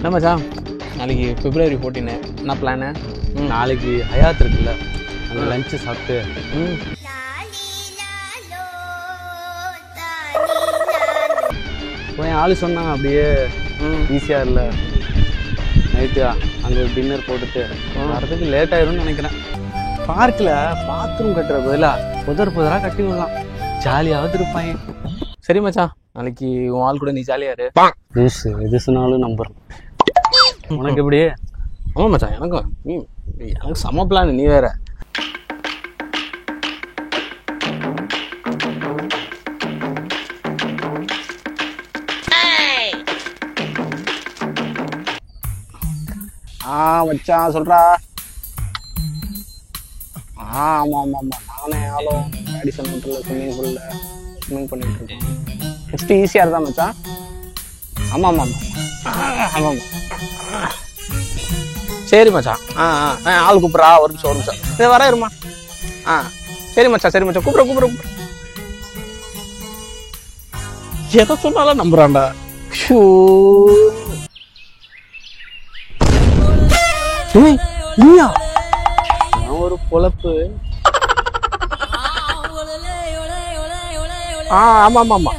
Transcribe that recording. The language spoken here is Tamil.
என்ன மச்சான், நாளைக்கு February 14 என்ன பிளானு? நாளைக்கு ஹயாத் இருக்குல்ல, அந்த லஞ்சு சாப்பிட்டு போய் ஆளு சொன்னாங்க அப்படியே ஈஸியாக இல்லை. நைட்டு அங்கே ஒரு டின்னர் போட்டுட்டு வரதுக்கு லேட் ஆயிரும்னு நினைக்கிறேன். பார்க்கில் பாத்ரூம் கட்டுற பதிலாக புதராக கட்டி விடலாம், ஜாலியாவது இருப்பாங்க. சரி மச்சான், நாளைக்கு உன் ஆள் கூட நீ ஜாலியா இரு. எது சொன்னாலும் நம்புறேன். உனக்கு எப்படி? ஆமாம் மச்சான், எனக்கும் எனக்கு செம பிளான். நீ வேற மச்சான் சொல்றா. ஆமா ஆமா ஆமா, நானே ஆளும் அடிஷன் ஹோட்டல்ல ஸ்விம்மிங் பண்ணிட்டு இருக்கோம். நெக்ஸ்ட் ஈஸியா இருந்தா மச்சான். ஆமா ஆமா ஆமா ஆமா. சரி மச்சான். ஆள் கூப்பிட்றா, ஒரு நிமிஷம் இதை வர இருமா. சரி மச்சான் கூப்பிட்ற. எதை சொன்னாலும் நம்புறான்டா. நீயா? நான் ஒரு பொழப்பு. ஆமா.